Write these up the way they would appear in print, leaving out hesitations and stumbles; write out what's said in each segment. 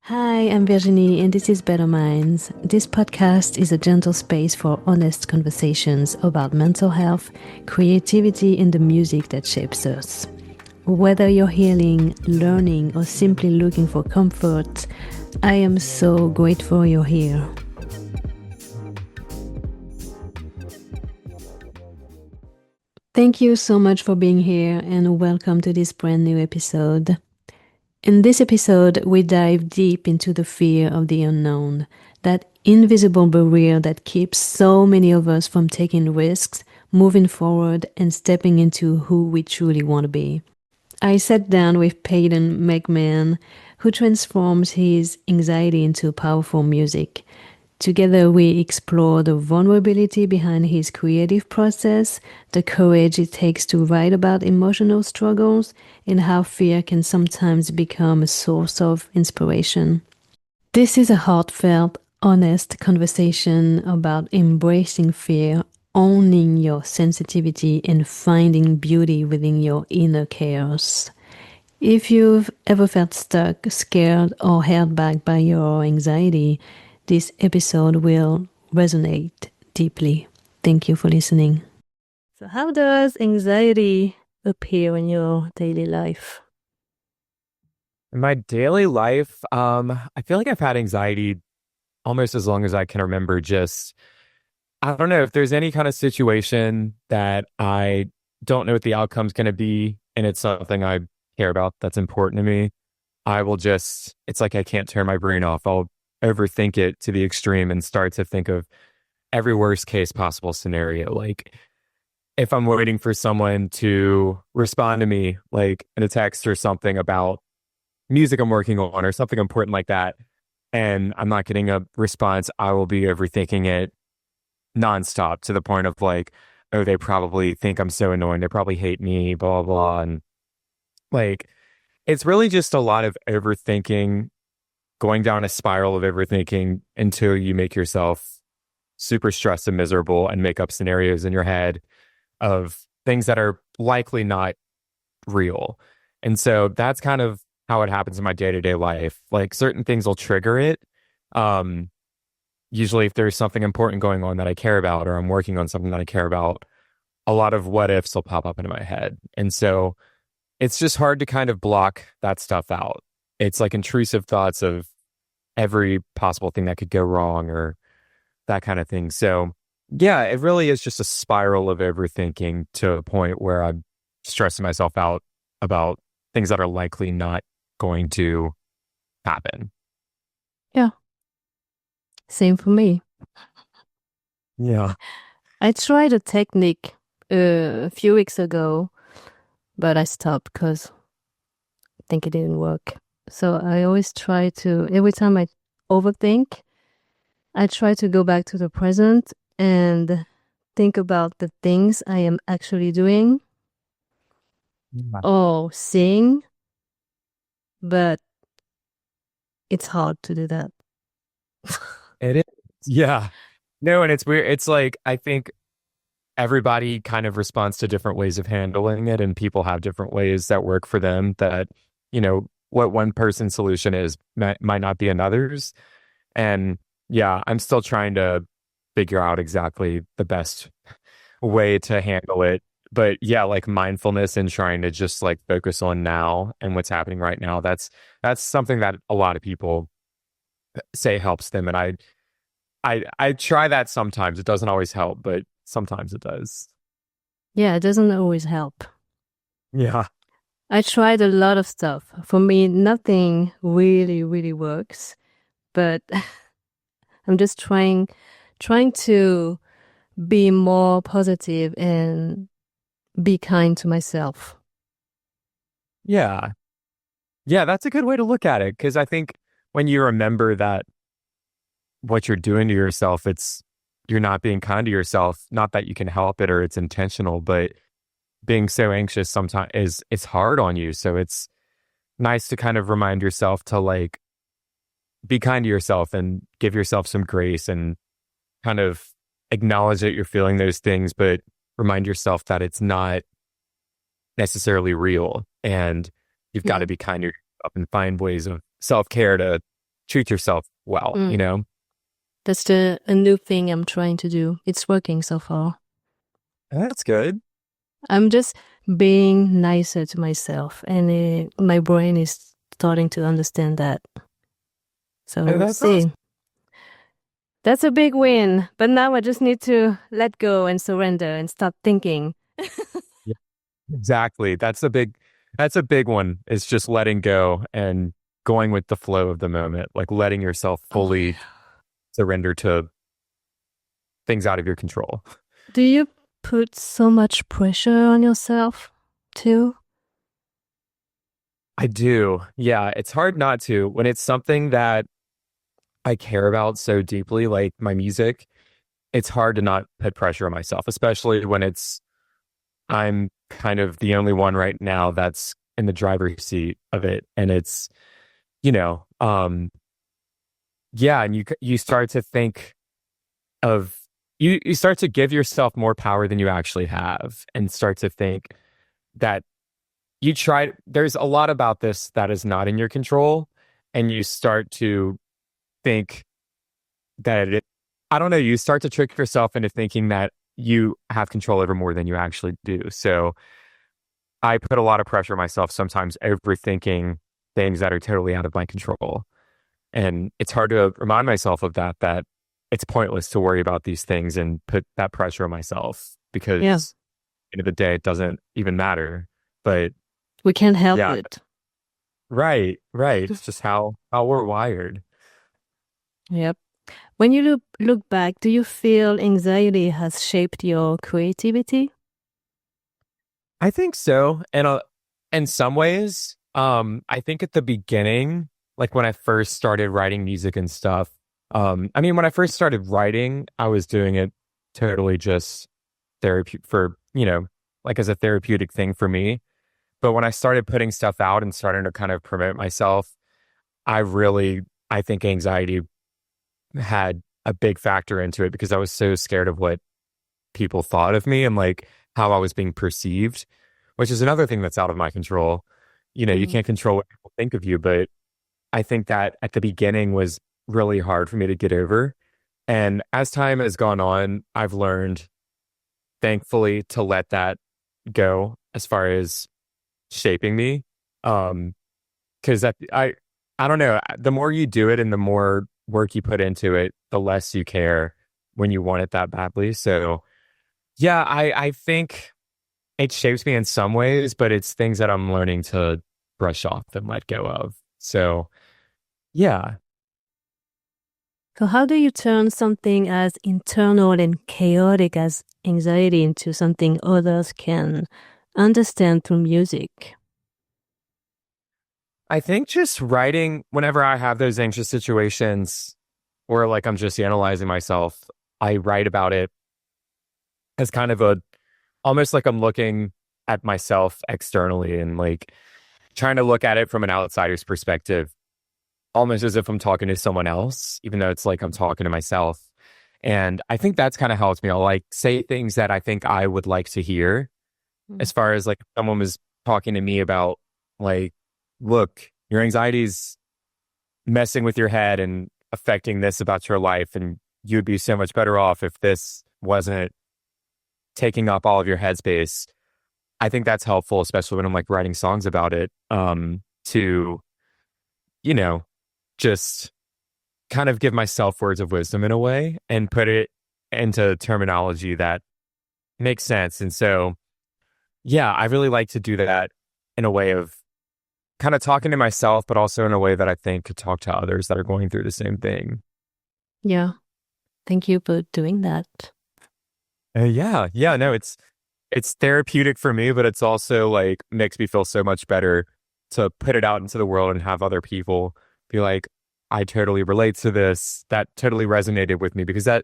Hi, I'm Virginie, and this is Better Minds. This podcast is a gentle space for honest conversations about mental health, creativity, and the music that shapes us. Whether you're healing, learning, or simply looking for comfort, I am so grateful you're here. Thank you so much for being here, and welcome to this brand new episode. In this episode, we dive deep into the fear of the unknown, that invisible barrier that keeps so many of us from taking risks, moving forward, and stepping into who we truly want to be. I sat down with Peyton McMahon, who transforms his anxiety into powerful music. Together, we explore the vulnerability behind his creative process, the courage it takes to write about emotional struggles, and how fear can sometimes become a source of inspiration. This is a heartfelt, honest conversation about embracing fear, owning your sensitivity, and finding beauty within your inner chaos. If you've ever felt stuck, scared, or held back by your anxiety, this episode will resonate deeply. Thank you for listening. So, how does anxiety appear in your daily life? In my daily life, I feel like I've had anxiety almost as long as I can remember. I don't know if there's any kind of situation that I don't know what the outcome's going to be, and it's something I care about that's important to me. It's like I can't turn my brain off. I'll overthink it to the extreme and start to think of every worst case possible scenario. Like if I'm waiting for someone to respond to me, like in a text or something about music I'm working on or something important like that, and I'm not getting a response, I will be overthinking it nonstop to the point of like, oh, they probably think I'm so annoying. They probably hate me, blah, blah, blah. And like, it's really just a lot of overthinking, going down a spiral of overthinking until you make yourself super stressed and miserable and make up scenarios in your head of things that are likely not real. And so that's kind of how it happens in my day-to-day life. Like certain things will trigger it. Usually if there's something important going on that I care about, or I'm working on something that I care about, a lot of what ifs will pop up into my head. And so it's just hard to kind of block that stuff out. It's like intrusive thoughts of every possible thing that could go wrong or that kind of thing. So yeah, it really is just a spiral of overthinking to a point where I'm stressing myself out about things that are likely not going to happen. Yeah. Same for me. Yeah. I tried a technique a few weeks ago, but I stopped because I think it didn't work. So I always try to, every time I overthink, I try to go back to the present and think about the things I am actually doing or seeing, but it's hard to do that. It is. Yeah. No, and it's weird. It's like, I think everybody kind of responds to different ways of handling it, and people have different ways that work for them that, what one person's solution is might not be another's. And yeah, I'm still trying to figure out exactly the best way to handle it. But yeah, like mindfulness and trying to just like focus on now and what's happening right now. That's something that a lot of people say helps them. And I try that sometimes. It doesn't always help, but sometimes it does. Yeah, it doesn't always help. Yeah. I tried a lot of stuff. For me, nothing really, really works. But I'm just trying to be more positive and be kind to myself. Yeah. Yeah, that's a good way to look at it. Because I think when you remember that what you're doing to yourself, you're not being kind to yourself. Not that you can help it or it's intentional, but being so anxious sometimes it's hard on you. So it's nice to kind of remind yourself to like be kind to yourself and give yourself some grace and kind of acknowledge that you're feeling those things, but remind yourself that it's not necessarily real, and you've got to be kind to yourself and find ways of self-care to treat yourself well, you Mm. know? That's a new thing I'm trying to do. It's working so far. That's good. I'm just being nicer to myself, and my brain is starting to understand that. So we'll That's awesome. see. That's a big win. But now I just need to let go and surrender and stop thinking. Yeah, exactly. That's a big one. It's just letting go and going with the flow of the moment, like letting yourself Oh, fully surrender to things out of your control. do you put so much pressure on yourself too? I do. Yeah, it's hard not to when it's something that I care about so deeply, like my music. It's hard to not put pressure on myself, especially when I'm kind of the only one right now that's in the driver's seat of it. And it's, you know, yeah, and you start to think of you start to give yourself more power than you actually have and start to think that there's a lot about this that is not in your control and you start to think that I don't know, you start to trick yourself into thinking that you have control over more than you actually do. So I put a lot of pressure on myself sometimes overthinking things that are totally out of my control. And it's hard to remind myself of that it's pointless to worry about these things and put that pressure on myself Yeah, because at the end of the day, it doesn't even matter. But we can't help yeah, it. right, right. It's just how we're wired. Yep. When you look back, do you feel anxiety has shaped your creativity? I think so. And in some ways, I think at the beginning, like when I first started writing music and stuff, I mean, when I first started writing, I was doing it totally just therapy for, like as a therapeutic thing for me. But when I started putting stuff out and starting to kind of promote myself, I really, I think anxiety had a big factor into it because I was so scared of what people thought of me and like how I was being perceived, which is another thing that's out of my control. You Mm. can't control what people think of you, but I think that at the beginning was really hard for me to get over. And as time has gone on, I've learned, thankfully, to let that go as far as shaping me. Um, because I don't know, the more you do it and the more work you put into it, the less you care when you want it that badly. So yeah, I think it shapes me in some ways, but it's things that I'm learning to brush off and let go of. So, yeah, So, how do you turn something as internal and chaotic as anxiety into something others can understand through music? I think just writing whenever I have those anxious situations or like I'm just analyzing myself, I write about it as kind of almost like I'm looking at myself externally and like trying to look at it from an outsider's perspective, almost as if I'm talking to someone else, even though it's like I'm talking to myself. And I think that's kind of helps me. I'll like say things that I think I would like to hear Mm. as far as like if someone was talking to me about like, look, your anxiety's messing with your head and affecting this about your life. And you'd be so much better off if this wasn't taking up all of your headspace. I think that's helpful, especially when I'm like writing songs about it, to, you know, just kind of give myself words of wisdom in a way and put it into terminology that makes sense. And so, yeah, I really like to do that in a way of kind of talking to myself, but also in a way that I think could talk to others that are going through the same thing. Yeah. Thank you for doing that. Yeah, yeah, no, it's therapeutic for me, but it's also like makes me feel so much better to put it out into the world and have other people be like, I totally relate to this. That totally resonated with me because that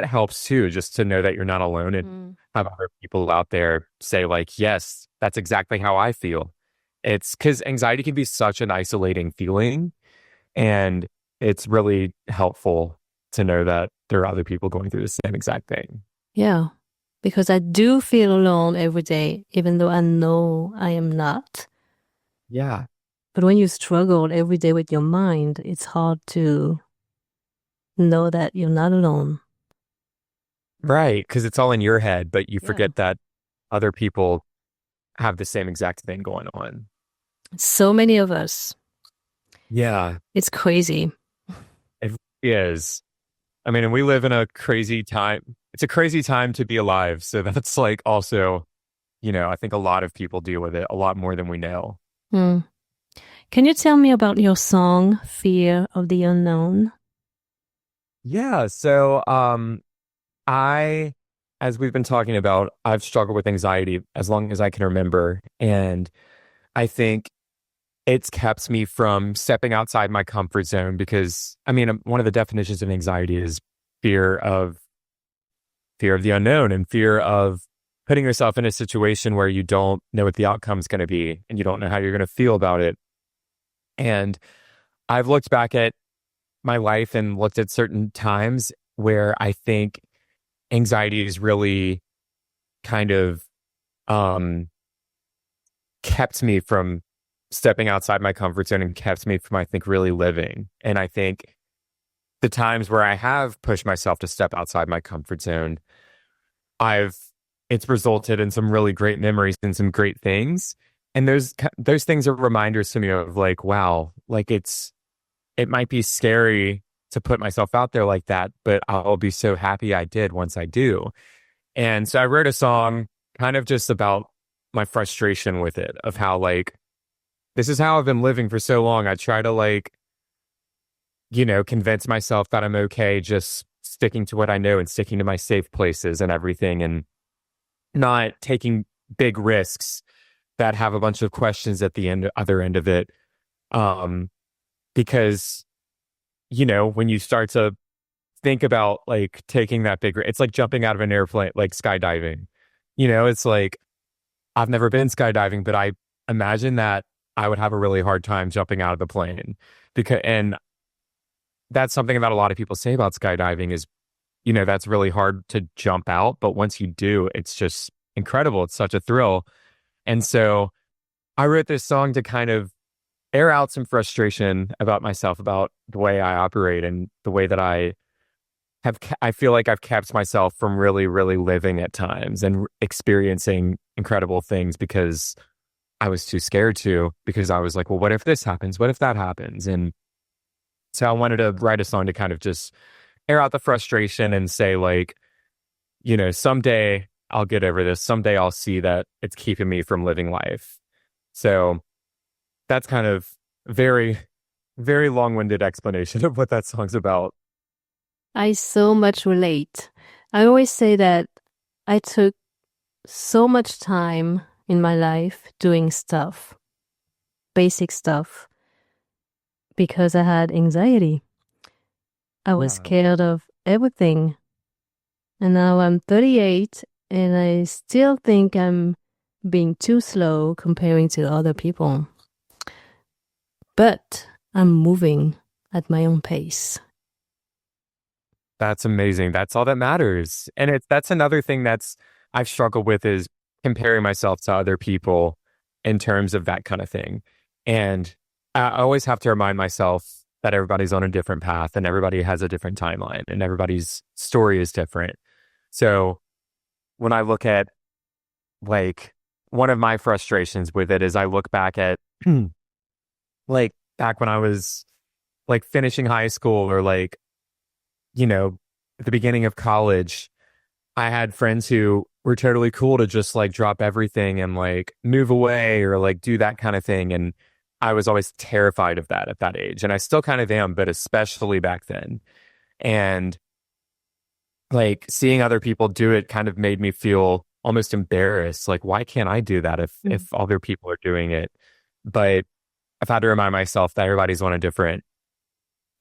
helps too, just to know that you're not alone and Mm. have other people out there say like, yes, that's exactly how I feel. It's because anxiety can be such an isolating feeling, and it's really helpful to know that there are other people going through the same exact thing. Yeah. Because I do feel alone every day, even though I know I am not. Yeah. But when you struggle every day with your mind, it's hard to know that you're not alone. Right, because it's all in your head, but you Yeah. forget that other people have the same exact thing going on. So many of us. Yeah, It's crazy. it is. I mean, and we live in a crazy time. It's a crazy time to be alive. So that's like also, I think a lot of people deal with it a lot more than we know. Hmm. Can you tell me about your song, Fear of the Unknown? Yeah. So, I, as we've been talking about, I've struggled with anxiety as long as I can remember. And I think it's kept me from stepping outside my comfort zone because, I mean, one of the definitions of anxiety is fear of fear of the unknown and fear of putting yourself in a situation where you don't know what the outcome is going to be and you don't know how you're going to feel about it. And I've looked back at my life and looked at certain times where I think anxiety is really kind of um, kept me from stepping outside my comfort zone and kept me from, I think, really living. And I think the times where I have pushed myself to step outside my comfort zone, I've it's resulted in some really great memories and some great things. And those things are reminders to me of like, wow, like it might be scary to put myself out there like that, but I'll be so happy I did once I do. And so I wrote a song kind of just about my frustration with it, of how like this is how I've been living for so long. I try to like, convince myself that I'm okay just sticking to what I know and sticking to my safe places and everything and not taking big risks that have a bunch of questions at the other end of it. Um, because, when you start to think about like taking that big, it's like jumping out of an airplane, like skydiving. It's like I've never been skydiving, but I imagine that I would have a really hard time jumping out of the plane and that's something that a lot of people say about skydiving is, that's really hard to jump out. But once you do, it's just incredible. It's such a thrill. And so I wrote this song to kind of air out some frustration about myself, about the way I operate and the way that I feel like I've kept myself from really, really living at times and experiencing incredible things because I was too scared to, because I was like, well, what if this happens? What if that happens? And so I wanted to write a song to kind of just air out the frustration and say, like, someday I'll get over this. Someday I'll see that it's keeping me from living life. So that's kind of very, very long-winded explanation of what that song's about. I so much relate. I always say that I took so much time in my life doing stuff, basic stuff, because I had anxiety. I was Yeah. scared of everything. And now I'm 38 and I still think I'm being too slow comparing to other people. But I'm moving at my own pace. That's amazing. That's all that matters. And that's another thing that's I've struggled with is comparing myself to other people in terms of that kind of thing. And I always have to remind myself that everybody's on a different path and everybody has a different timeline and everybody's story is different. So when I look at like one of my frustrations with it is I look back at like back when I was like finishing high school or like you know, at the beginning of college, I had friends who were totally cool to just like drop everything and like move away or like do that kind of thing. And I was always terrified of that at that age. And I still kind of am, but especially back then. And like seeing other people do it kind of made me feel almost embarrassed. Like, why can't I do that Mm. if other people are doing it? But I've had to remind myself that everybody's on a different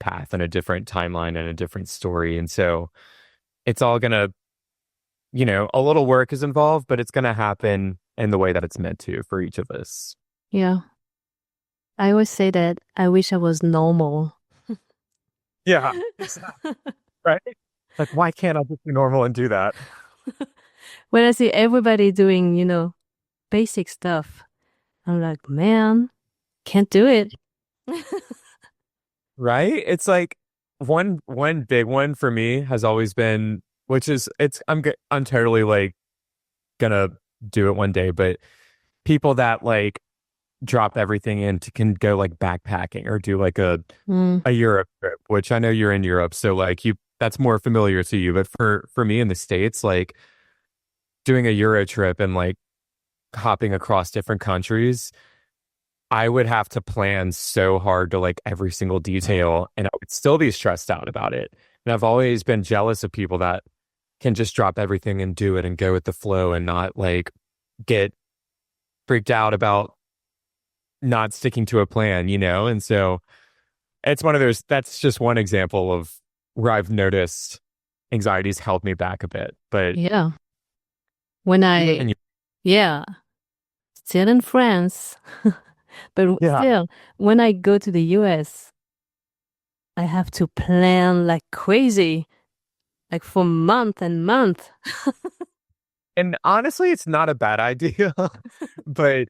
path and a different timeline and a different story. And so it's all going to, a little work is involved, but it's going to happen in the way that it's meant to for each of us. Yeah. I always say that I wish I was normal. Yeah, exactly. Right. Like, why can't I just be normal and do that? When I see everybody doing, basic stuff, I'm like, man, Can't do it. right? It's like one big one for me has always been, which is I'm totally like gonna do it one day, but people that like drop everything in to can go like backpacking or do like Mm, a Europe trip, which I know you're in Europe, so like you that's more familiar to you. But for me in the States, like doing a Euro trip and like hopping across different countries, I would have to plan so hard to like every single detail and I would still be stressed out about it. And I've always been jealous of people that can just drop everything and do it and go with the flow and not like get freaked out about not sticking to a plan, you know? And so it's one of those, that's just one example of where I've noticed anxieties held me back a bit. But yeah. When even I, you, yeah, still in France, but yeah. still, when I go to the US, I have to plan like crazy, like for month and month. And honestly, it's not a bad idea, but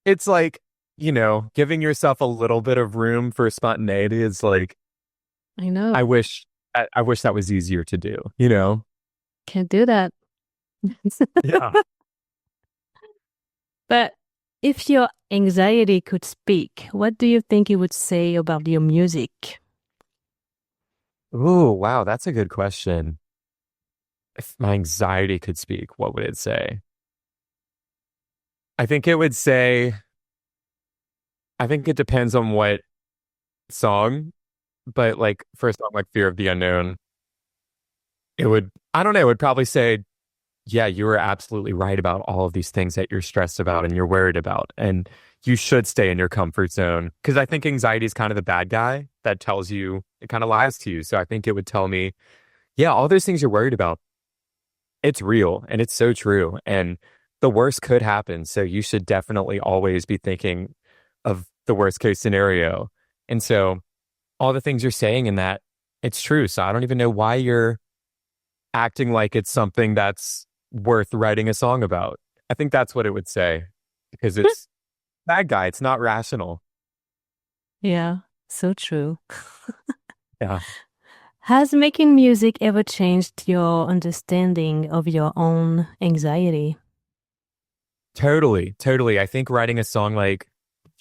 it's like, you know, giving yourself a little bit of room for spontaneity is like, I know. I wish, I wish that was easier to do, you know? Can't do that. Yeah. But if your anxiety could speak, what do you think it would say about your music? Ooh, wow, that's a good question. If my anxiety could speak, what would it say? I think it would say, I think it depends on what song, but like for a song like Fear of the Unknown, it would, I don't know, it would probably say, yeah, you were absolutely right about all of these things that you're stressed about and you're worried about. And you should stay in your comfort zone. Because I think anxiety is kind of the bad guy that tells you, it kind of lies to you. So I think it would tell me, yeah, all those things you're worried about, it's real and it's so true. And the worst could happen. So you should definitely always be thinking of the worst case scenario. And so all the things you're saying in that, it's true. So I don't even know why you're acting like it's something that's worth writing a song about. I think that's what it would say because it's bad guy. It's not rational. Yeah, so true. Yeah, Has making music ever changed your understanding of your own anxiety? totally. Totally. I think writing a song like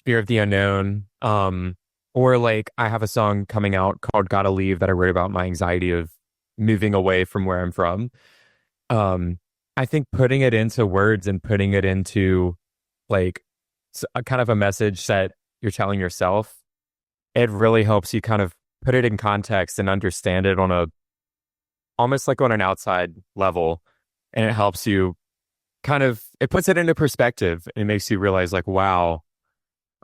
Fear of the Unknown, or like I have a song coming out called Gotta Leave that I wrote about my anxiety of moving away from where I'm from. Um, I think putting it into words and putting it into like a kind of a message that you're telling yourself, it really helps you kind of put it in context and understand it on a almost like on an outside level. And it helps you kind of, it puts it into perspective. It makes you realize, like, wow,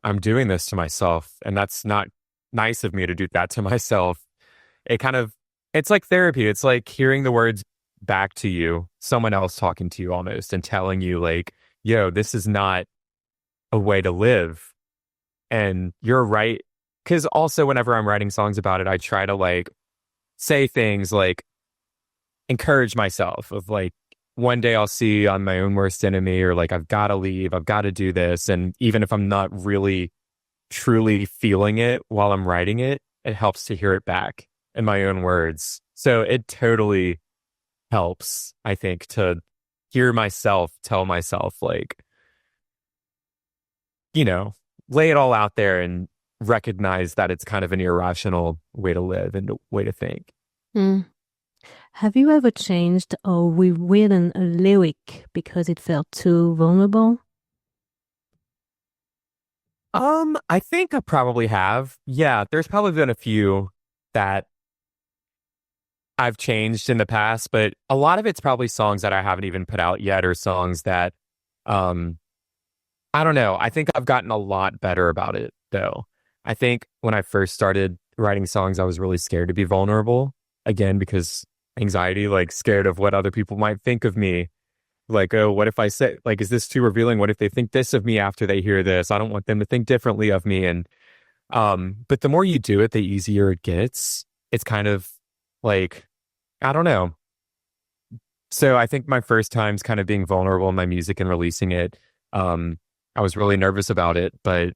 I'm doing this to myself. And that's not nice of me to do that to myself. It kind of, it's like therapy. It's like hearing the words back to you, someone else talking to you almost and telling you, like, yo, this is not a way to live. And you're right. Because also, whenever I'm writing songs about it, I try to like say things like encourage myself of like, one day I'll see I'm my own worst enemy, or like, I've got to leave, I've got to do this. And even if I'm not really truly feeling it while I'm writing it, it helps to hear it back in my own words. So it totally helps, I think, to hear myself tell myself, like, you know, lay it all out there and recognize that it's kind of an irrational way to live and a way to think. Mm. Have you ever changed or rewritten a lyric because it felt too vulnerable? I think I probably have. Yeah, there's probably been a few that I've changed in the past, but a lot of it's probably songs that I haven't even put out yet or songs that um I don't know. I think I've gotten a lot better about it though. I think when I first started writing songs, I was really scared to be vulnerable again because anxiety, like scared of what other people might think of me. Like, oh, what if I say, like, is this too revealing? What if they think this of me after they hear this? I don't want them to think differently of me. And but the more you do it, the easier it gets. It's kind of like, I don't know. So I think my first times kind of being vulnerable in my music and releasing it, I was really nervous about it, but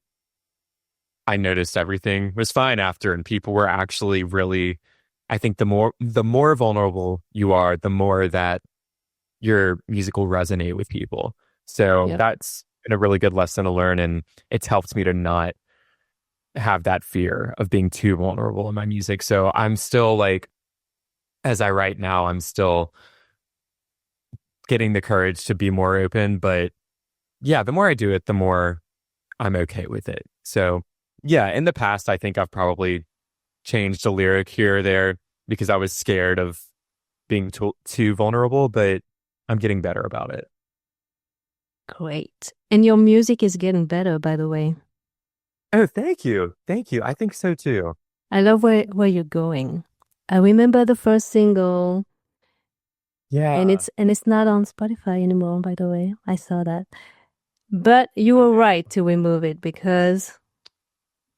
I noticed everything was fine after, and people were actually really, I think the more vulnerable you are, the more that your music will resonate with people. So Yep. that's been a really good lesson to learn, and it's helped me to not have that fear of being too vulnerable in my music. So I'm still like, as I write now, I'm still getting the courage to be more open. But yeah, the more I do it, the more I'm okay with it. So yeah, in the past, I think I've probably changed a lyric here or there because I was scared of being too vulnerable, but I'm getting better about it. Great. And your music is getting better, by the way. Oh, thank you. Thank you. I think so too. I love where you're going. I remember the first single, and Yeah. it's not on Spotify anymore, by the way. I saw that. But you I were know. right to remove it because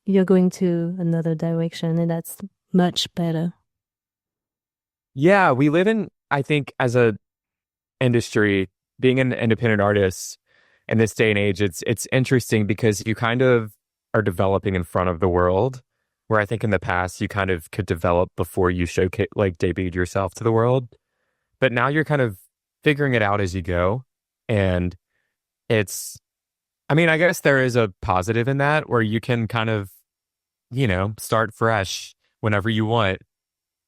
you're going to another direction, and that's much better. Yeah, we live in, I think, as a industry, being an independent artist in this day and age, it's interesting because you kind of are developing in front of the world, where I think in the past you kind of could develop before you showcase like debuted yourself to the world. But now you're kind of figuring it out as you go. And it's, I mean, I guess there is a positive in that where you can kind of, start fresh whenever you want.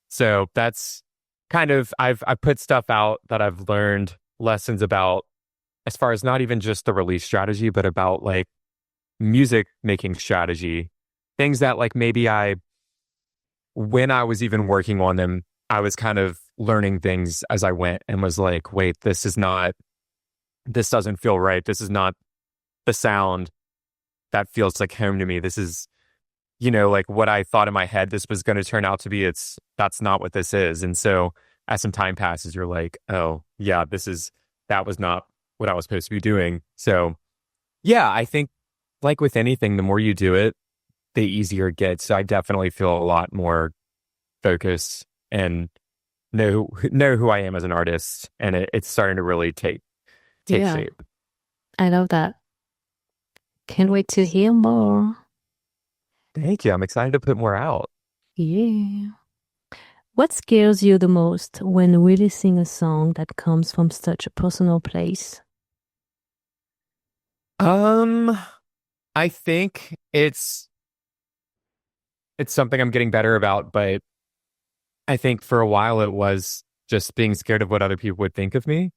So that's kind of, I've put stuff out that I've learned lessons about as far as not even just the release strategy, but about like music making strategy, things that like maybe when I was even working on them, I was kind of learning things as I went and was like, wait, this doesn't feel right. This is not the sound that feels like home to me. This is, like what I thought in my head this was going to turn out to be. That's not what this is. And so as some time passes, you're like, oh, yeah, that was not what I was supposed to be doing. So, yeah, I think like with anything, the more you do it, the easier it gets. So I definitely feel a lot more focused and know who I am as an artist, and it's starting to really take Yeah, shape. I love that. Can't wait to hear more. Thank you. I'm excited to put more out. Yeah. What scares you the most when releasing a song that comes from such a personal place? Um, I think it's something I'm getting better about, but I think for a while it was just being scared of what other people would think of me.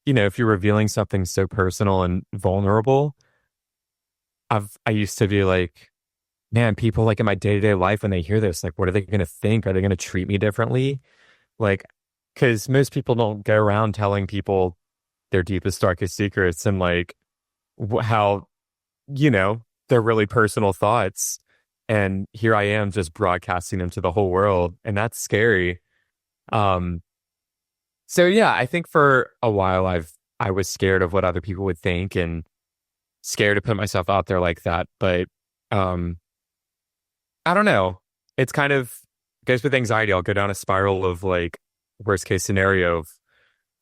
If you're revealing something so personal and vulnerable, I used to be like, man, people like in my day-to-day life when they hear this, like what are they going to think? Are they going to treat me differently? Like cuz most people don't go around telling people their deepest darkest secrets and like how they're really personal thoughts. And here I am just broadcasting them to the whole world. And that's scary. Um, so yeah, I think for a while I was scared of what other people would think and scared to put myself out there like that. But um, I don't know. It's kind of goes with anxiety. I'll go down a spiral of like worst case scenario of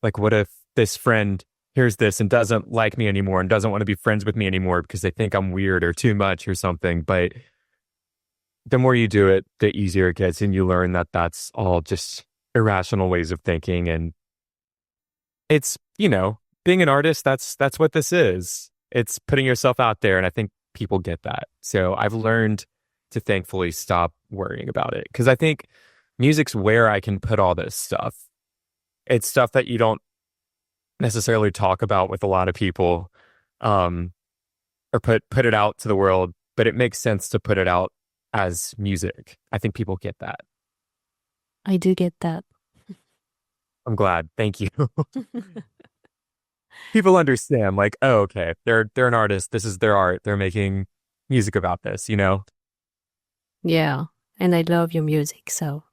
like, what if this friend hears this and doesn't like me anymore and doesn't want to be friends with me anymore because they think I'm weird or too much or something. But the more you do it, the easier it gets, and you learn that that's all just irrational ways of thinking. And it's, being an artist, that's what this is. It's putting yourself out there, and I think people get that. So I've learned to thankfully stop worrying about it because I think music's where I can put all this stuff. It's stuff that you don't necessarily talk about with a lot of people, um, or put it out to the world, but it makes sense to put it out as music. I think people get that. I do get that. I'm glad. Thank you. People understand, like, oh, okay, they're an artist. This is their art. They're making music about this. Yeah, and I love your music, so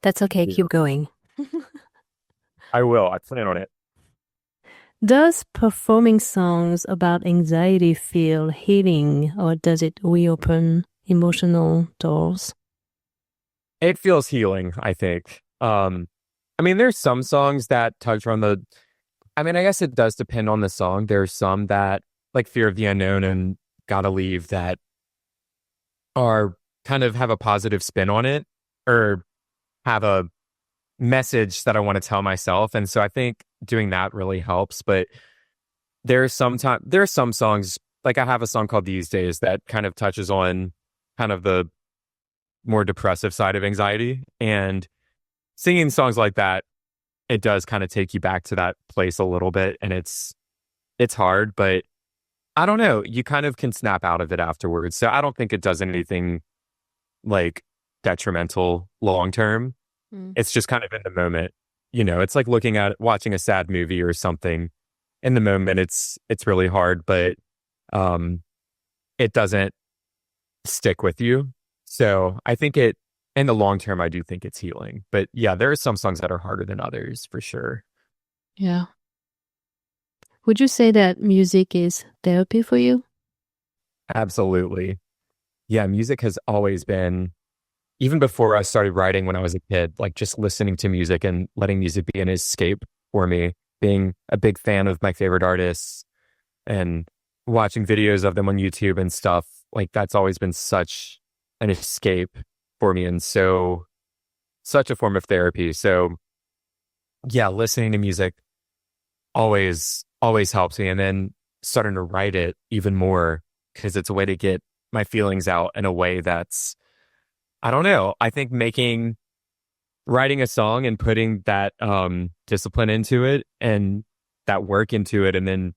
that's okay. Yeah. Keep going. I will. I plan on it. Does performing songs about anxiety feel healing, or does it reopen emotional doors? It feels healing, I think. I mean, there's some songs that touch on I mean, I guess it does depend on the song. There's some that, like Fear of the Unknown and Gotta Leave, that are kind of have a positive spin on it or have a message that I want to tell myself. And so I think doing that really helps. But there are some songs, like I have a song called These Days that kind of touches on kind of the more depressive side of anxiety. And singing songs like that, it does kind of take you back to that place a little bit. And it's hard, but I don't know. You kind of can snap out of it afterwards. So I don't think it does anything like detrimental long term. Mm. It's just kind of in the moment. You know, it's like watching a sad movie or something. In the moment, it's really hard, but um, it doesn't stick with you. So I think in the long term, I do think it's healing. But yeah, there are some songs that are harder than others for sure. Yeah. Would you say that music is therapy for you? Absolutely. Yeah, music has always been, even before I started writing when I was a kid, like just listening to music and letting music be an escape for me, being a big fan of my favorite artists and watching videos of them on YouTube and stuff. Like that's always been such an escape for me and such a form of therapy. So yeah, listening to music always helps me. And then starting to write it even more because it's a way to get my feelings out in a way that's, I don't know. I think writing a song and putting that discipline into it and that work into it and then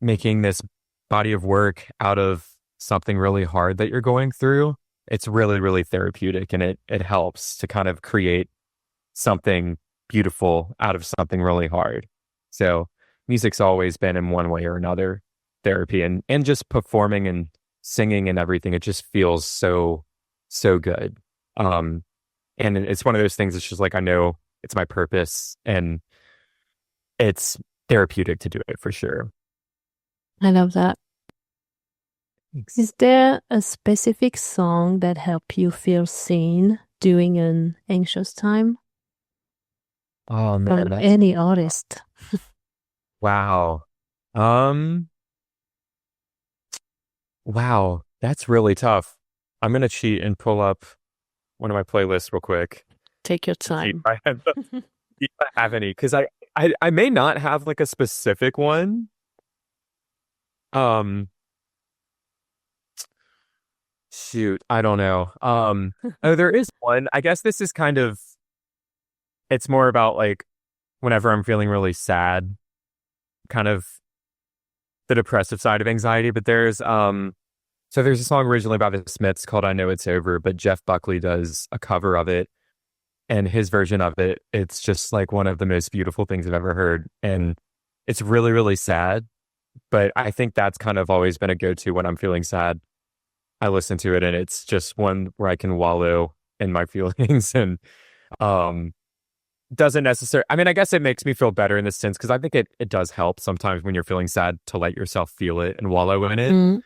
making this body of work out of something really hard that you're going through, it's really, really therapeutic and it helps to kind of create something beautiful out of something really hard. So music's always been in one way or another therapy and just performing and singing and everything. It just feels so good. And it's one of those things. It's just like, I know it's my purpose and it's therapeutic to do it for sure. I love that. Thanks. Is there a specific song that helped you feel seen during an anxious time Oh man, from any artist? wow. Um, wow, that's really tough. I'm gonna cheat and pull up one of my playlists real quick. Take your See if time. see if I have any, because I may not have like a specific one. Um, Shoot, I don't know. Oh, there is one. I guess this is kind of, it's more about like whenever I'm feeling really sad, kind of the depressive side of anxiety. But so there's a song originally by the Smiths called I Know It's Over, but Jeff Buckley does a cover of it. And his version of it, it's just like one of the most beautiful things I've ever heard. And it's really, really sad. But I think that's kind of always been a go-to when I'm feeling sad. I listen to it and it's just one where I can wallow in my feelings and um doesn't necessarily, I mean, I guess it makes me feel better in this sense because I think it does help sometimes when you're feeling sad to let yourself feel it and wallow in it.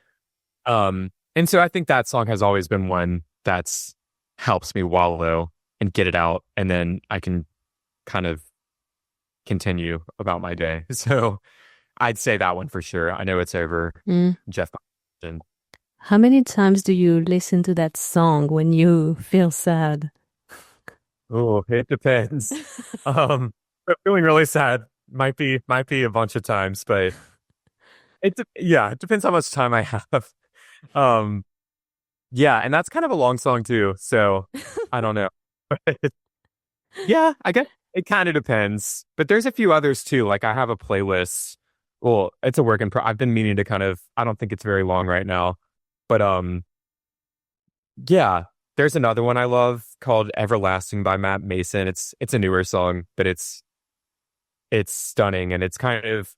Mm. And so I think that song has always been one that's helps me wallow and get it out and then I can kind of continue about my day. So I'd say that one for sure. I Know It's Over, Mm. Jeff Buckley. How many times do you listen to that song when you feel sad? Oh, it depends. But feeling really sad might be a bunch of times, but yeah, it depends how much time I have. Um, yeah, and that's kind of a long song too, so I don't know. Yeah, I guess it kind of depends. But there's a few others too. Like I have a playlist. Well, it's a work in pro. I've been meaning to kind of. I don't think it's very long right now, but yeah, there's another one I love called Everlasting by Matt Mason. It's a newer song, but it's stunning and it's kind of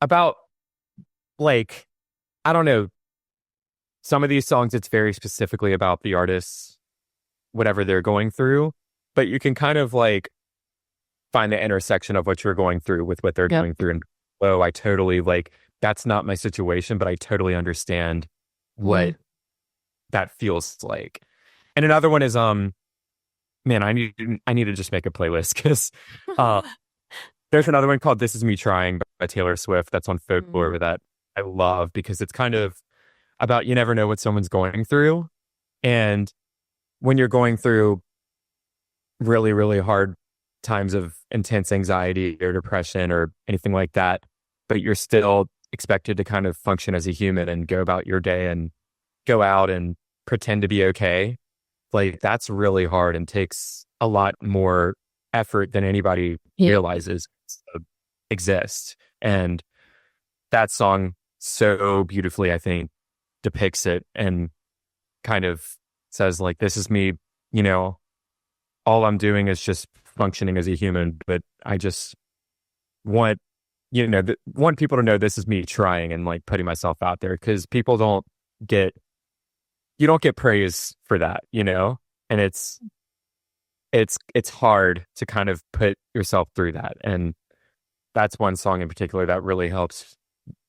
about like I don't know, some of these songs it's very specifically about the artists whatever they're going through, but you can kind of like find the intersection of what you're going through with what they're Yep. going through and oh, I totally like that's not my situation, but I totally understand what Mm. that feels like. And another one is man, I need to just make a playlist because uh there's another one called This Is Me Trying by Taylor Swift that's on Folklore Mm. that I love because it's kind of about you never know what someone's going through. And when you're going through really, really hard times of intense anxiety or depression or anything like that, but you're still expected to kind of function as a human and go about your day and go out and pretend to be okay. Like that's really hard and takes a lot more effort than anybody Yeah. realizes exists. And that song so beautifully, I think, depicts it and kind of says like, this is me, you know, all I'm doing is just functioning as a human, but I just want, want people to know this is me trying and like putting myself out there because people get, you don't get praise for that, and it's hard to kind of put yourself through that. And that's one song in particular that really helps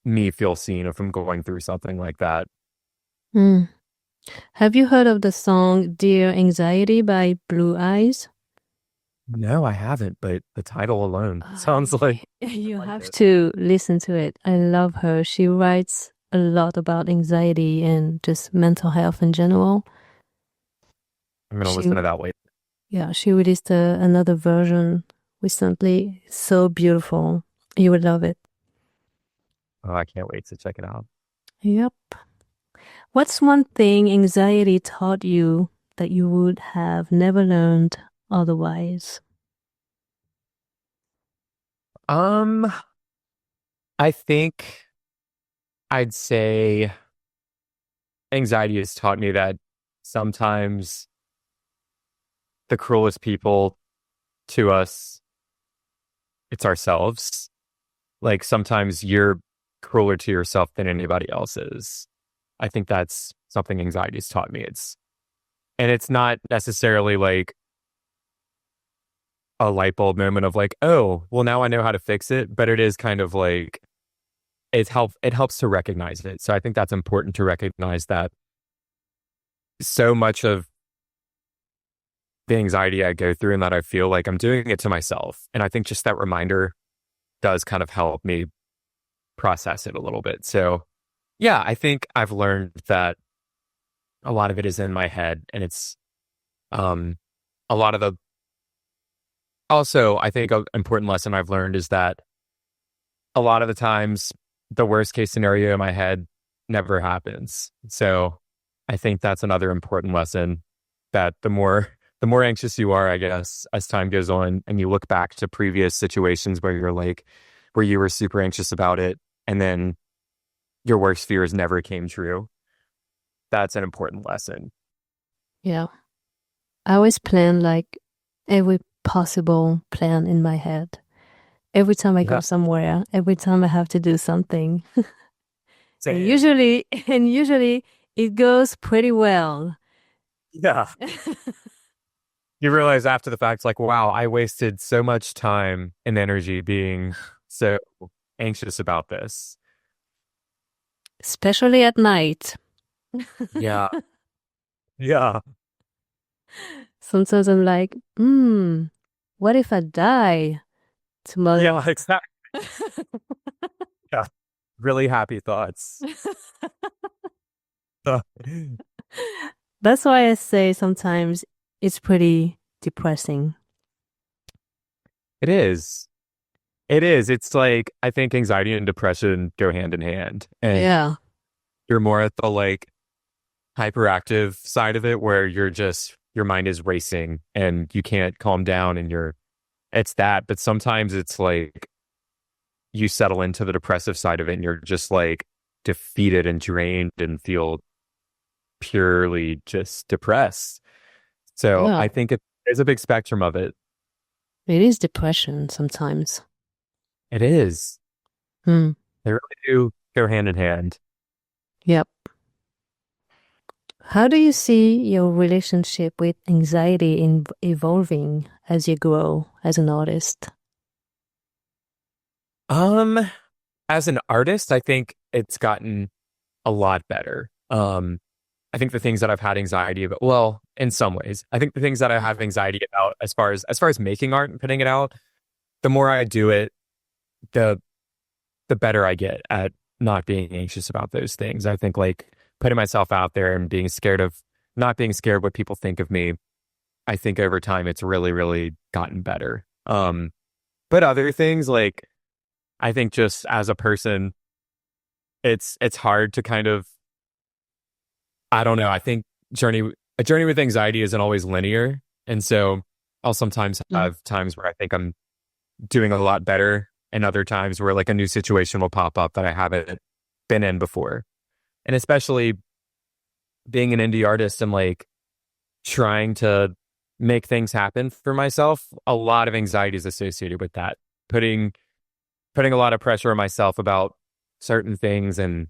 me feel seen if I'm going through something like that. Mm. Have you heard of the song Dear Anxiety by Blue Eyes? No, I haven't, but the title alone sounds like You like have it. to listen to it. I love her. She writes a lot about anxiety and just mental health in general. I'm gonna She, listen to that later. yeah, she released another version recently. So beautiful. You would love it. Oh, I can't wait to check it out. Yep. What's one thing anxiety taught you that you would have never learned otherwise? Um, I think I'd say anxiety has taught me that sometimes the cruelest people to us, it's ourselves. Like sometimes you're crueler to yourself than anybody else is. I think that's something anxiety's taught me. And it's not necessarily like a light bulb moment of like, oh, well now I know how to fix it, but it is kind of like it helps to recognize it. So I think that's important to recognize that so much of the anxiety I go through and that I feel like I'm doing it to myself. And I think just that reminder does kind of help me process it a little bit. So yeah, I think I've learned that a lot of it is in my head and it's um a lot of the also I think an important lesson I've learned is that a lot of the times the worst case scenario in my head never happens. So I think that's another important lesson that the more anxious you are, I guess, as time goes on and you look back to previous situations where you were super anxious about it and then your worst fears never came true. That's an important lesson. Yeah. I always plan like every possible plan in my head. Every time I go Yeah. somewhere, every time I have to do something. And Same. usually it goes pretty well. Yeah. You realize after the fact, like, wow, I wasted so much time and energy being so anxious about this. Especially at night. Yeah. Yeah. Sometimes I'm like, what if I die tomorrow? Yeah. Exactly. Yeah. Really happy thoughts. Uh, That's why I say sometimes it's pretty depressing. It is. It is. It's like, I think anxiety and depression go hand in hand. And Yeah. you're more at the like hyperactive side of it where your mind is racing and you can't calm down and it's that. But sometimes it's like you settle into the depressive side of it and you're just like defeated and drained and feel purely just depressed. So Yeah. I think there's a big spectrum of it. It is depression sometimes. It is. Hmm. They really do go hand in hand. Yep. How do you see your relationship with anxiety evolving as you grow as an artist? Um, as an artist, I think it's gotten a lot better. I think the things that I've had anxiety about, well, in some ways, I think the things that I have anxiety about as far as making art and putting it out, the more I do it, the the better I get at not being anxious about those things. I think like putting myself out there and being scared of not being scared what people think of me, I think over time it's really, really gotten better. But other things like I think just as a person, it's hard to kind of I don't know. I think a journey with anxiety isn't always linear. And so I'll sometimes Mm. have times where I think I'm doing a lot better and other times where like a new situation will pop up that I haven't been in before. And especially being an indie artist and like trying to make things happen for myself, a lot of anxiety is associated with that. Putting putting a lot of pressure on myself about certain things and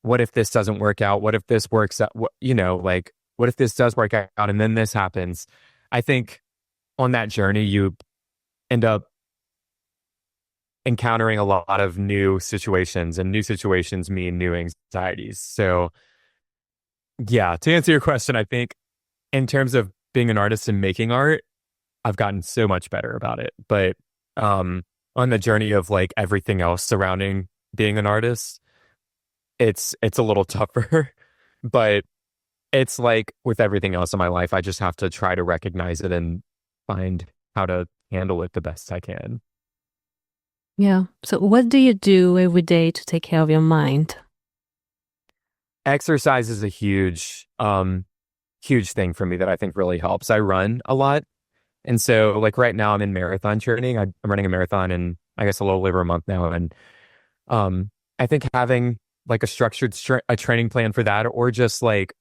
what if this doesn't work out? What if this works out? Like what if this does work out and then this happens? I think on that journey you end up encountering a lot of new situations and new situations mean new anxieties. So yeah, to answer your question, I think in terms of being an artist and making art, I've gotten so much better about it. But on the journey of like everything else surrounding being an artist, it's a little tougher. But it's like with everything else in my life, I just have to try to recognize it and find how to handle it the best I can. Yeah. So what do you do every day to take care of your mind? Exercise is a huge thing for me that I think really helps. I run a lot. And so like right now I'm in marathon training. I'm running a marathon in I guess a little over a month now. And I think having like a structured a training plan for that or just like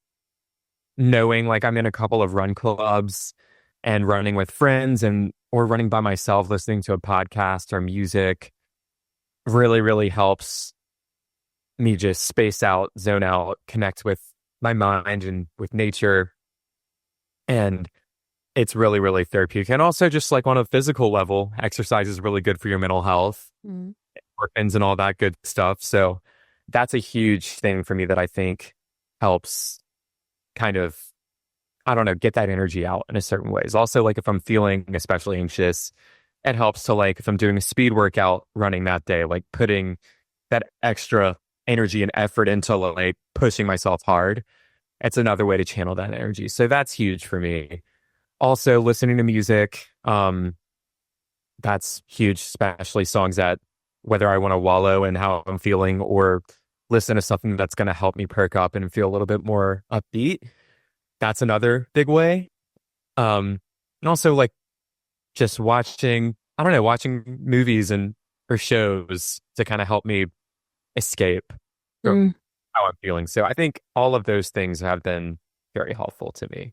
knowing like I'm in a couple of run clubs and running with friends and or running by myself listening to a podcast or music really really helps me just space out, zone out, connect with my mind and with nature. And it's really, really therapeutic. And also just like on a physical level, exercise is really good for your mental health, Mm. endorphins and all that good stuff. So that's a huge thing for me that I think helps kind of, I don't know, get that energy out in a certain ways. Also, like if I'm feeling especially anxious, it helps to like if I'm doing a speed workout running that day, like putting that extra energy and effort into like pushing myself hard. It's another way to channel that energy. So that's huge for me. Also, listening to music, that's huge, especially songs that whether I want to wallow in how I'm feeling or listen to something that's going to help me perk up and feel a little bit more upbeat. That's another big way. And also like just watching, I don't know, watching movies and or shows to kind of help me escape Mm. from how I'm feeling. So I think all of those things have been very helpful to me.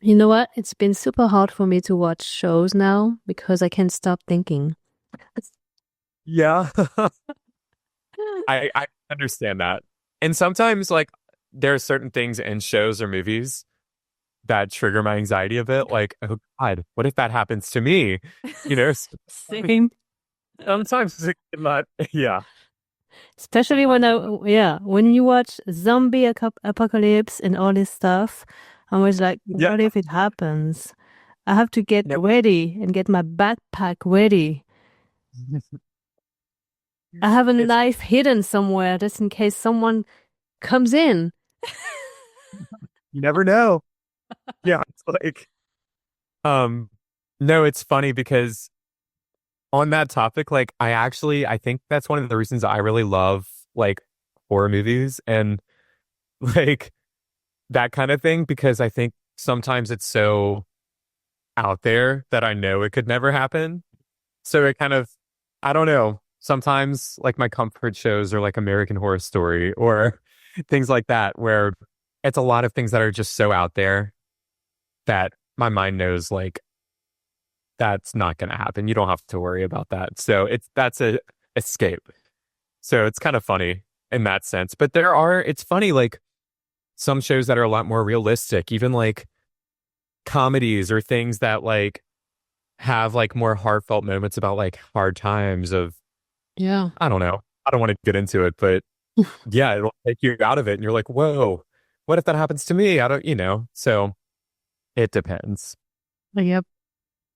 You know what? It's been super hard for me to watch shows now because I can't stop thinking. Yeah. I understand that. And sometimes like there are certain things in shows or movies that trigger my anxiety a bit. Like, oh God, what if that happens to me? You know, Same. sometimes it can not, yeah. Especially when when you watch zombie apocalypse and all this stuff, I was like, Yeah. what if it happens? I have to get No. ready and get my backpack ready. I have a It's knife hidden somewhere just in case someone comes in. you never know. Yeah. It's like um no, it's funny because on that topic, like I think that's one of the reasons I really love like horror movies and like that kind of thing because I think sometimes it's so out there that I know it could never happen. So it kind of, I don't know. Sometimes like my comfort shows are like American Horror Story or things like that, where it's a lot of things that are just so out there that my mind knows like that's not going to happen. You don't have to worry about that. So that's a escape. So it's kind of funny in that sense. But it's funny, like some shows that are a lot more realistic, even like comedies or things that like have like more heartfelt moments about like hard times of Yeah. I don't know. I don't want to get into it, but yeah, it'll take you out of it and you're like, whoa, what if that happens to me? I don't, so it depends. Yep.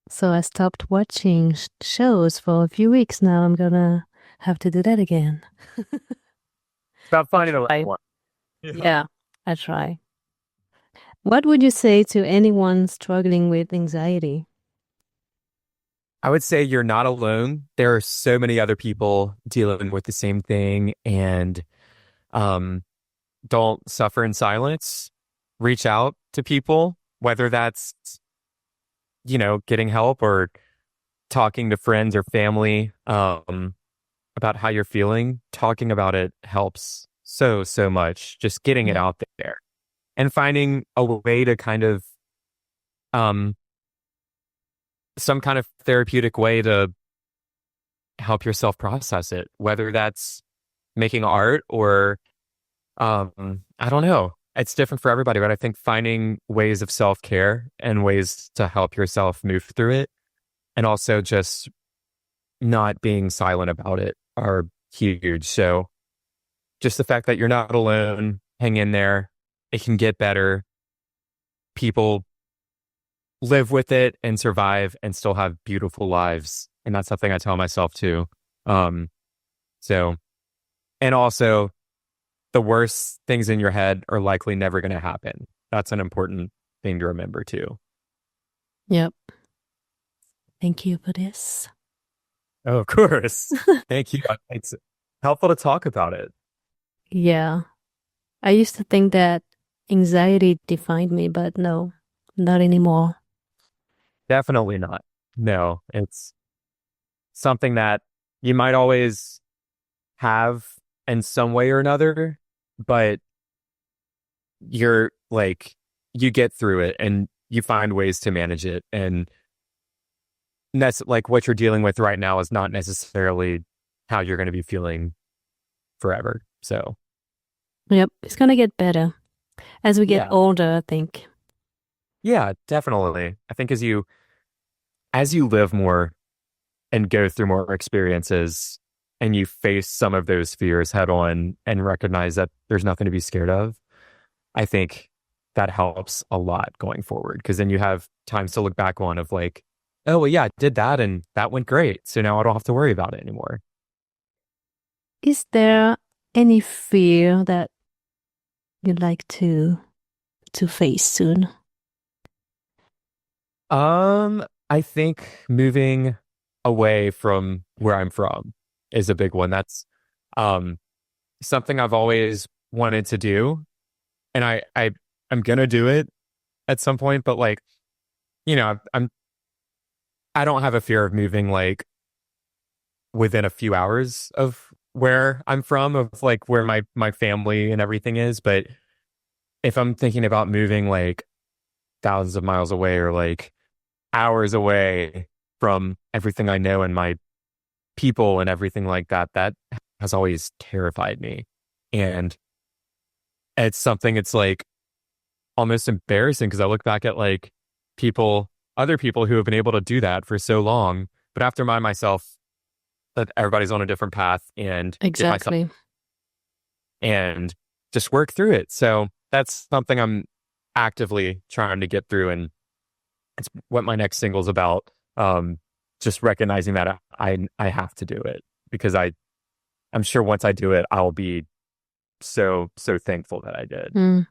So I stopped watching shows for a few weeks now. I'm gonna have to do that again. It's about I'll finding the right try. one. Yeah. Yeah, I try. What would you say to anyone struggling with anxiety? I would say you're not alone. There are so many other people dealing with the same thing, and um, don't suffer in silence. Reach out to people, whether that's, getting help or talking to friends or family about how you're feeling. Talking about it helps so, so much. Just getting it Yeah. out there and finding a way to kind of, um, some kind of therapeutic way to help yourself process it, whether that's making art or, I don't know. It's different for everybody, but I think finding ways of self-care and ways to help yourself move through it, and also just not being silent about it, are huge. So just the fact that you're not alone, hang in there. It can get better. People live with it and survive and still have beautiful lives. And that's something I tell myself too. Um, so, and also the worst things in your head are likely never going to happen. That's an important thing to remember too. Yep. Thank you for this. Oh, of course. Thank you. It's helpful to talk about it. Yeah. I used to think that anxiety defined me, but no, not anymore. Definitely not. No, it's something that you might always have in some way or another, but you're like, you get through it and you find ways to manage it. And that's like what you're dealing with right now is not necessarily how you're going to be feeling forever. So, Yep. It's gonna get better as we get yeah. older, I think. Yeah, definitely. I think as you live more and go through more experiences and you face some of those fears head on and recognize that there's nothing to be scared of, I think that helps a lot going forward because then you have times to look back on of like, oh, well, yeah, I did that and that went great. So now I don't have to worry about it anymore. Is there any fear that you'd like to face soon? I think moving away from where I'm from is a big one. That's um something I've always wanted to do. And I'm gonna do it at some point, but like, I don't have a fear of moving like within a few hours of where I'm from, of like where my family and everything is. But if I'm thinking about moving like thousands of miles away or like hours away from everything I know and my people and everything like that, that has always terrified me. And it's something, it's like almost embarrassing because I look back at like other people who have been able to do that for so long, but after myself, that everybody's on a different path and get myself Exactly. and just work through it. So that's something I'm actively trying to get through, and it's what my next single's about. Just recognizing that I have to do it because I'm sure once I do it, I'll be so so thankful that I did. Mm.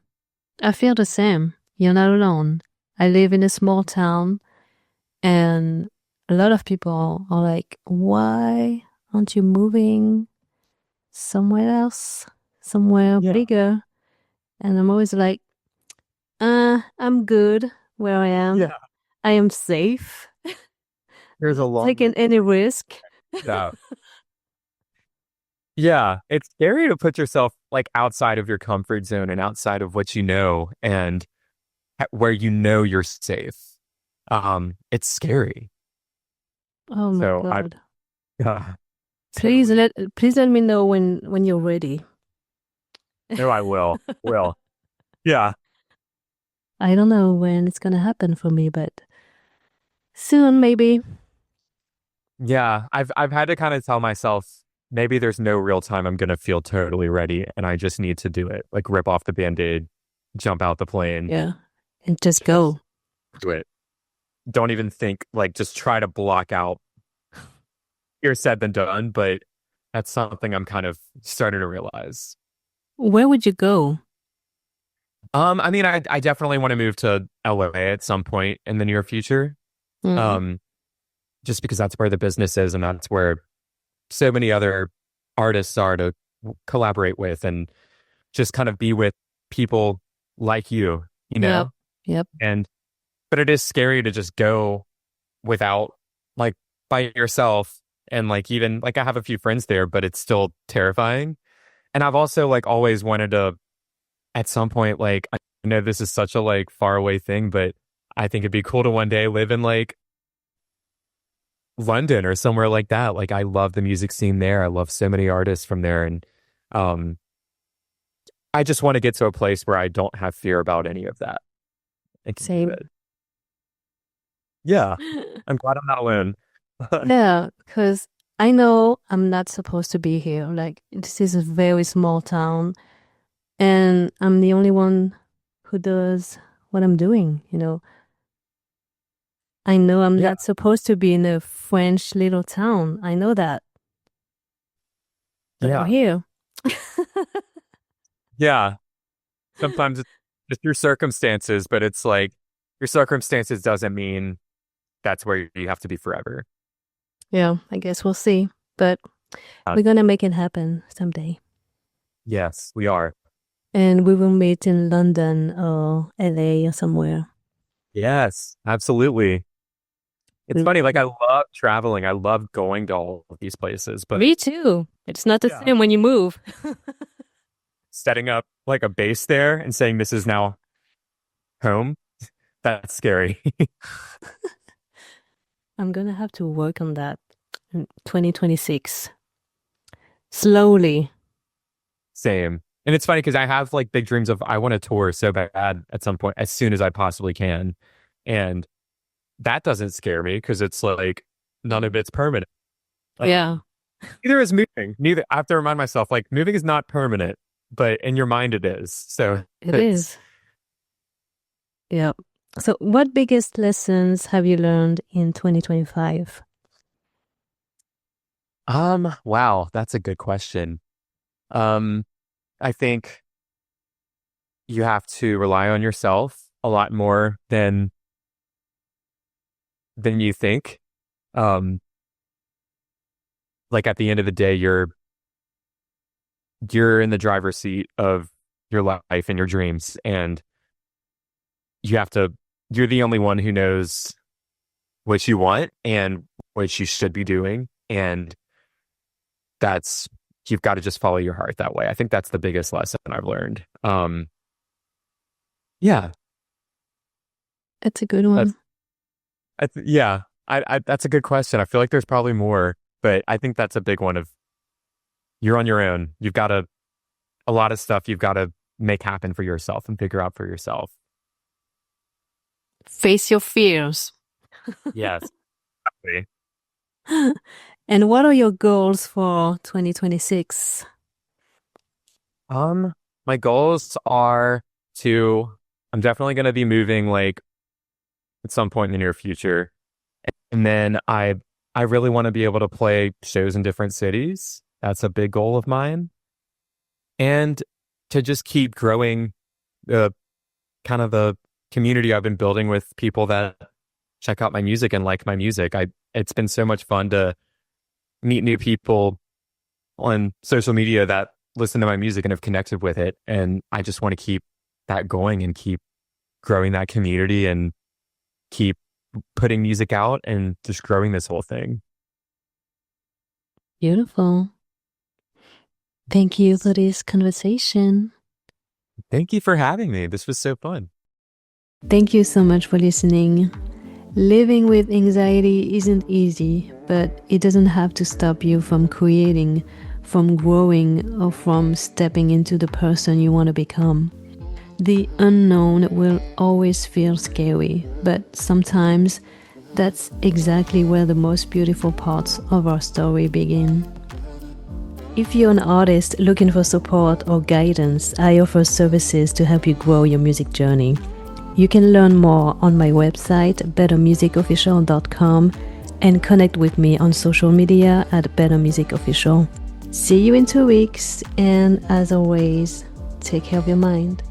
I feel the same. You're not alone. I live in a small town, and a lot of people are like, why aren't you moving somewhere else, somewhere Yeah, bigger? And I'm always like, I'm good where I am. yeah. I am safe. There's a Not long taking any risk. yeah. Yeah, it's scary to put yourself like outside of your comfort zone and outside of what you know and where you know you're safe. It's scary. Oh my So I God. uh, Please totally. let me know when you're ready. No, I will. Will. Yeah. I don't know when it's gonna happen for me, but soon maybe. Yeah. I've had to kind of tell myself maybe there's no real time I'm gonna feel totally ready and I just need to do it. Like rip off the band-aid, jump out the plane, Yeah. And just just go. do it. Don't even think, like just try to block out easier said than done, but that's something I'm kind of starting to realize. Where would you go? I mean, I definitely want to move to LA at some point in the near future. Mm. Um, just because that's where the business is and that's where so many other artists are to collaborate with and just kind of be with people like you Yep. know? Yep. And, but it is scary to just go without, like, by yourself. And like, even like, I have a few friends there, but it's still terrifying. And I've also like always wanted to, at some point, like, I know this is such a like far away thing, but I think it'd be cool to one day live in like London or somewhere like that. Like, I love the music scene there. I love so many artists from there. And um, I just want to get to a place where I don't have fear about any of that. I can do Same. it. Yeah. I'm glad I'm not alone. Yeah, because I know I'm not supposed to be here. Like, this is a very small town, and I'm the only one who does what I'm doing, you know. I know I'm Yeah. not supposed to be in a French little town. I know that, but I'm Yeah. here. Yeah. Sometimes it's just your circumstances, but it's like your circumstances doesn't mean that's where you have to be forever. Yeah, I guess we'll see. But Uh, we're gonna make it happen someday. yes, we are. And we will meet in London or LA or somewhere. Yes, absolutely. It's We- funny. Like, I love traveling. I love going to all of these places, but Me too. It's not the yeah, same when you move. setting up like a base there and saying this is now home, that's scary. I'm gonna have to work on that in 2026. Slowly. Same. And it's funny because I have like big dreams of I want to tour so bad at some point as soon as I possibly can. And that doesn't scare me because it's like none of it's permanent. Yeah, Neither is moving. Neither I have to remind myself like moving is not permanent, but in your mind it is. So it it's is. Yeah. So, what biggest lessons have you learned in 2025? wow, that's a good question. Um I think you have to rely on yourself a lot more than you think. Um like at the end of the day you're in the driver's seat of your life and your dreams and you have to you're the only one who knows what you want and what you should be doing and that's you've got to just follow your heart that way. I think that's the biggest lesson I've learned. Yeah, It's a good that's one. yeah. I that's a good question. I feel like there's probably more, but I think that's a big one of you're on your own. You've got to a lot of stuff you've got to make happen for yourself and figure out for yourself. Face your fears. Yes. Exactly. And what are your goals for 2026? My goals are to I'm definitely going to be moving like at some point in the near future. And then I really want to be able to play shows in different cities. That's a big goal of mine. And to just keep growing the kind of the community I've been building with people that check out my music and like my music. It's been so much fun to meet new people on social media that listen to my music and have connected with it. And I just want to keep that going and keep growing that community and keep putting music out and just growing this whole thing. Beautiful. Thank you for this conversation. Thank you for having me. This was so fun. Thank you so much for listening. Living with anxiety isn't easy, but it doesn't have to stop you from creating, from growing, or from stepping into the person you want to become. The unknown will always feel scary, but sometimes that's exactly where the most beautiful parts of our story begin. If you're an artist looking for support or guidance, I offer services to help you grow your music journey. You can learn more on my website, bettermusicofficial.com, and connect with me on social media at Better Music Official. See you in 2 weeks, and as always, take care of your mind.